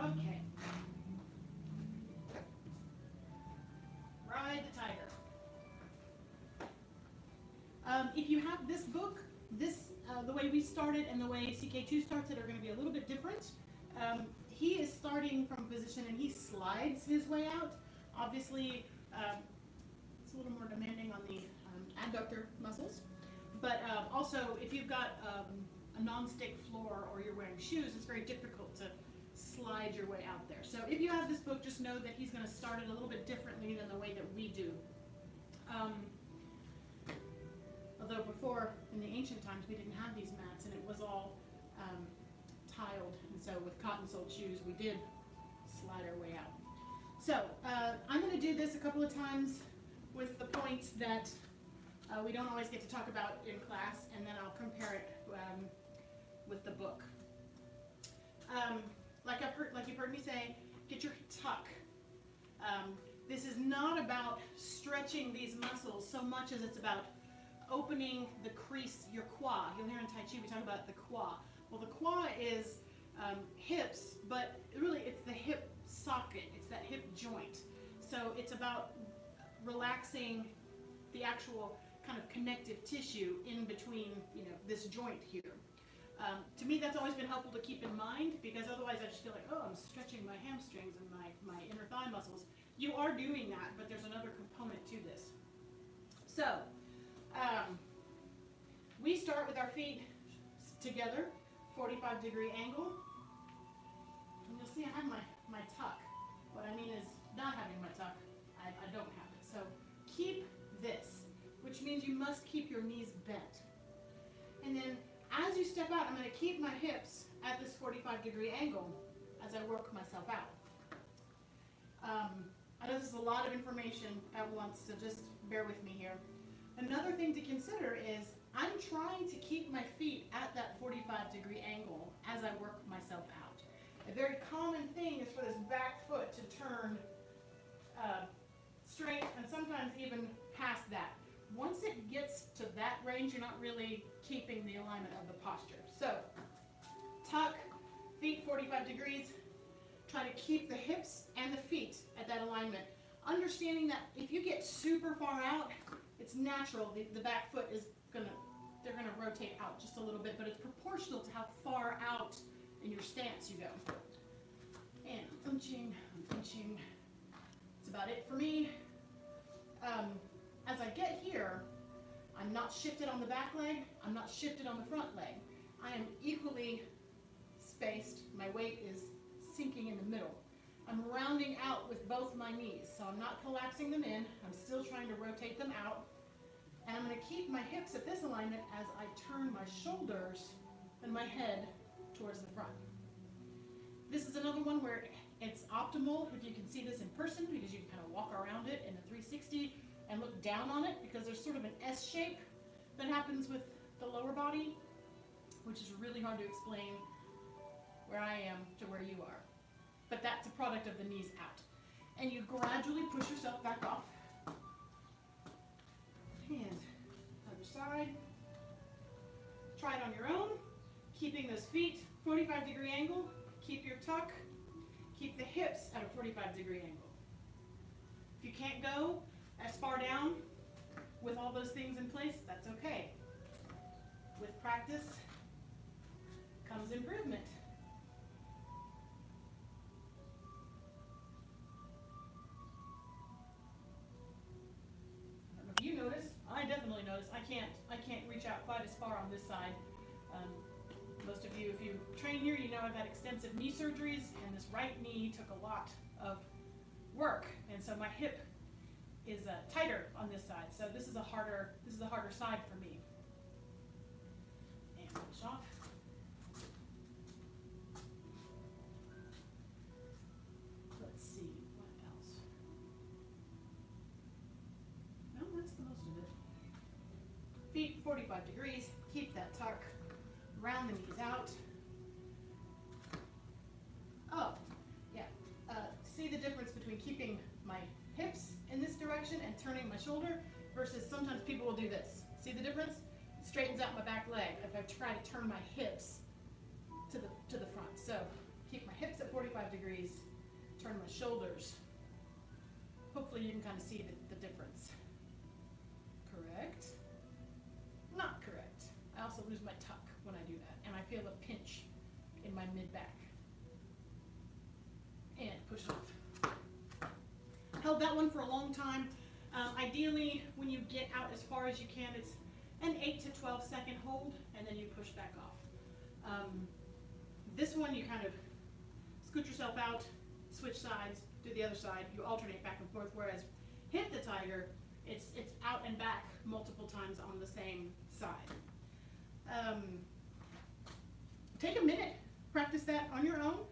Okay. Ride the tiger. If you have this book, the way we started and the way CK2 starts it are going to be a little bit different. He is starting from a position and he slides his way out. Obviously, it's a little more demanding on the adductor muscles. But also, if you've got a non-stick floor or you're wearing shoes, it's very difficult to slide your way out there. So if you have this book, just know that he's going to start it a little bit differently than the way that we do. Although before, in the ancient times, we didn't have these mats and it was all tiled. And so with cotton-soled shoes, we did slide our way out. So I'm going to do this a couple of times with the points that we don't always get to talk about in class, and then I'll compare it with the book. Like you've heard me say, get your tuck. This is not about stretching these muscles so much as it's about opening the crease, your quad. You'll hear in Tai Chi we talk about the quad. Well, the quad is hips, but really it's the hip socket. It's that hip joint. So it's about relaxing the actual kind of connective tissue in between, this joint here. To me, that's always been helpful to keep in mind, because otherwise I just feel like, oh, I'm stretching my hamstrings and my inner thigh muscles. You are doing that, but there's another component to this. So, we start with our feet together, 45-degree angle. And you'll see I have my tuck. What I mean is not having my tuck, I don't have it. So keep this, which means you must keep your knees bent. And then as you step out, I'm going to keep my hips at this 45-degree angle as I work myself out. I know this is a lot of information at once, so just bear with me here. Another thing to consider is I'm trying to keep my feet at that 45-degree angle as I work myself out. A very common thing is for this back foot to turn straight and sometimes even past that. Once it gets to that range, you're not really keeping the alignment of the posture. So, tuck, feet 45 degrees. Try to keep the hips and the feet at that alignment. Understanding that if you get super far out, it's natural. The back foot is they're gonna rotate out just a little bit, but it's proportional to how far out in your stance you go. And I'm punching. That's about it for me. As I get here, I'm not shifted on the back leg, I'm not shifted on the front leg. I am equally spaced, my weight is sinking in the middle. I'm rounding out with both my knees, so I'm not collapsing them in, I'm still trying to rotate them out. And I'm going to keep my hips at this alignment as I turn my shoulders and my head towards the front. This is another one where it's optimal if you can see this in person, because you can kind of walk around it in a 360 and look down on it, because there's sort of an S shape that happens with the lower body, which is really hard to explain where I am to where you are. But that's a product of the knees out. And you gradually push yourself back off. And other side. Try it on your own, keeping those feet 45-degree angle. Keep your tuck. Keep the hips at a 45-degree angle. If you can't go as far down with all those things in place, that's okay. With practice comes improvement. I don't know if you notice, I definitely notice I can't reach out quite as far on this side. Most of you, if you train here, you know I've had extensive knee surgeries, and this right knee took a lot of work, and so my hip is tighter on this side. So this is a harder side for me. And push off. Let's see what else. No, that's the most of it. Feet 45 degrees. Keep that tuck. Round the knees out. Oh, yeah. See the difference between keeping my hips in this direction and turning my shoulder versus sometimes people will do this. See the difference? It straightens out my back leg if I try to turn my hips to the front. So keep my hips at 45 degrees, turn my shoulders. Hopefully you can kind of see the difference. Correct. Not correct. I also lose my tuck when I do that, and I feel a pinch in my mid-back. And push it off. Held that one for a long time. Ideally, when you get out as far as you can, it's an 8 to 12 second hold, and then you push back off. This one, you kind of scoot yourself out, switch sides, do the other side, you alternate back and forth, whereas hit the tiger, it's out and back multiple times on the same side. Take a minute, practice that on your own.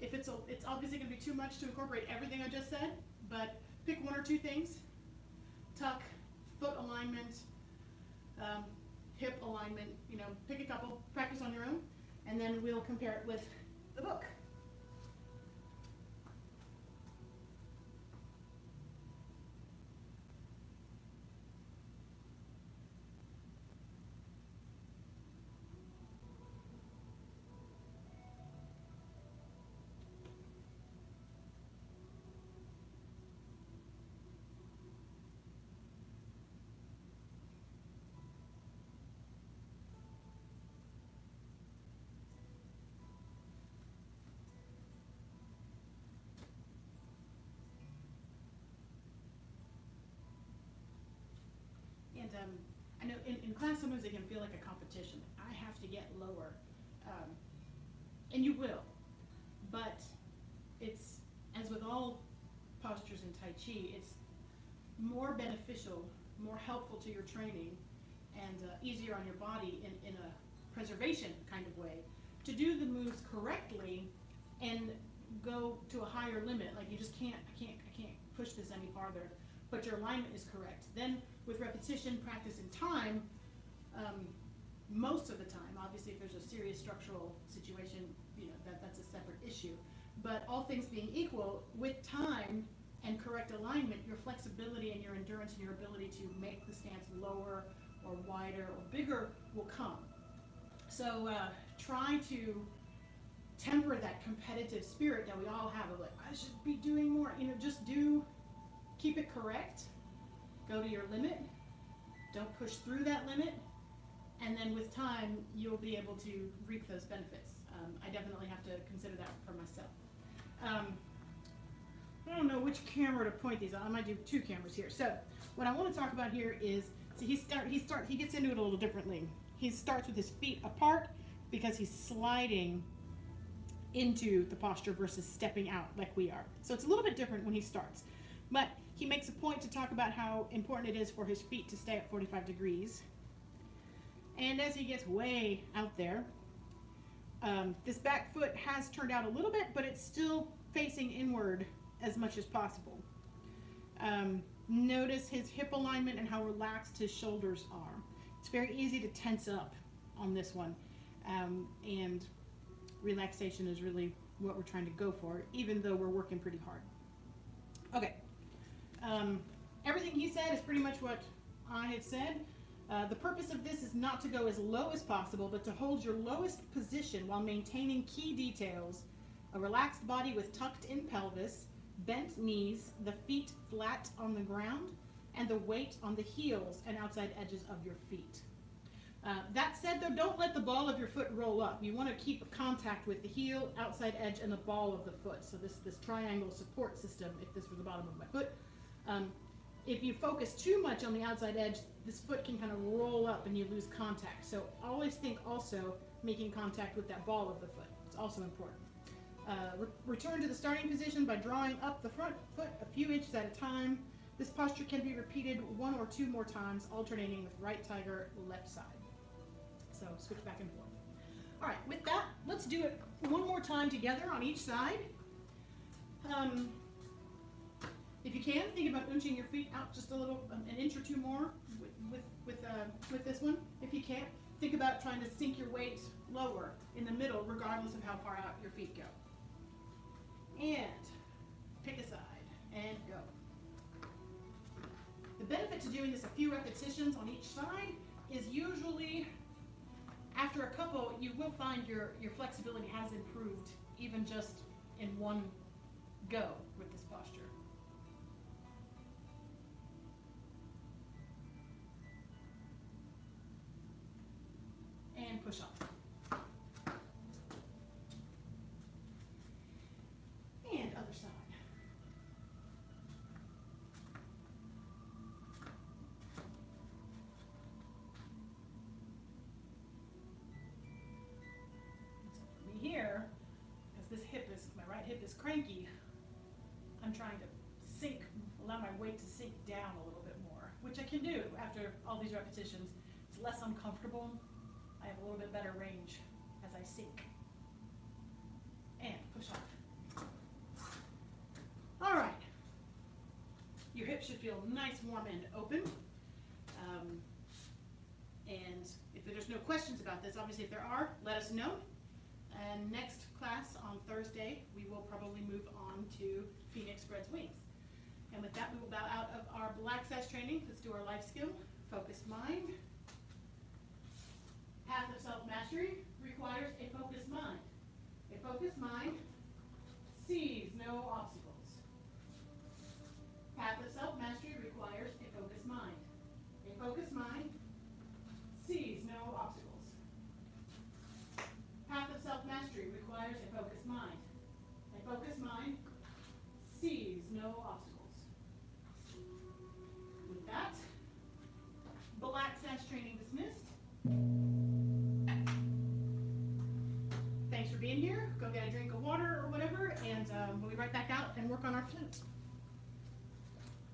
If it's obviously going to be too much to incorporate everything I just said, but pick one or two things. Tuck, foot alignment, hip alignment, pick a couple, practice on your own, and then we'll compare it with the book. And I know in class sometimes it can feel like a competition. I have to get lower, and you will, but it's, as with all postures in Tai Chi, it's more beneficial, more helpful to your training, and easier on your body in a preservation kind of way to do the moves correctly and go to a higher limit. Like I can't push this any farther, but your alignment is correct. Then with repetition, practice, and time, most of the time, obviously if there's a serious structural situation, that's a separate issue. But all things being equal, with time and correct alignment, your flexibility and your endurance and your ability to make the stance lower or wider or bigger will come. So try to temper that competitive spirit that we all have of like, I should be doing more. Just keep it correct. Go to your limit, don't push through that limit, and then with time, you'll be able to reap those benefits. I definitely have to consider that for myself. I don't know which camera to point these on. I might do two cameras here. So what I want to talk about here is, so he gets into it a little differently. He starts with his feet apart because he's sliding into the posture versus stepping out like we are. So it's a little bit different when he starts. But he makes a point to talk about how important it is for his feet to stay at 45 degrees. And as he gets way out there, this back foot has turned out a little bit, but it's still facing inward as much as possible. Notice his hip alignment and how relaxed his shoulders are. It's very easy to tense up on this one, and relaxation is really what we're trying to go for, even though we're working pretty hard. Okay. Everything he said is pretty much what I had said. The purpose of this is not to go as low as possible, but to hold your lowest position while maintaining key details: a relaxed body with tucked in pelvis, bent knees, the feet flat on the ground, and the weight on the heels and outside edges of your feet. That said, though, don't let the ball of your foot roll up. You want to keep contact with the heel, outside edge, and the ball of the foot. So this triangle support system, if this were the bottom of my foot. If you focus too much on the outside edge, this foot can kind of roll up and you lose contact. So always think also making contact with that ball of the foot. It's also important. Return to the starting position by drawing up the front foot a few inches at a time. This posture can be repeated 1 or 2 more times, alternating with right tiger, left side. So switch back and forth. All right, with that, let's do it one more time together on each side. If you can, think about inching your feet out just a little, an inch or 2 more with this one. If you can't, think about trying to sink your weight lower in the middle, regardless of how far out your feet go. And pick a side and go. The benefit to doing this a few repetitions on each side is usually after a couple, you will find your flexibility has improved even just in one go with this posture. And push off. And other side. So for me here, because this hip is, my right hip is cranky, I'm trying to sink, allow my weight to sink down a little bit more, which I can do after all these repetitions. It's less uncomfortable. I have a little bit better range as I sink. And push off. All right. Your hips should feel nice, warm, and open. And if there's no questions about this, obviously if there are, let us know. And next class on Thursday, we will probably move on to Phoenix Spreads Wings. And with that, we will bow out of our black sash training. Let's do our life skill, focused mind. Path of self-mastery requires a focused mind. A focused mind sees no obstacles. Path of self-mastery requires a focused mind. A focused mind sees no obstacles. Path of self-mastery requires a focused mind. A focused mind sees no obstacles. With that, black sash training dismissed. Thanks for being here. Go get a drink of water or whatever, and we'll be right back out and work on our flute.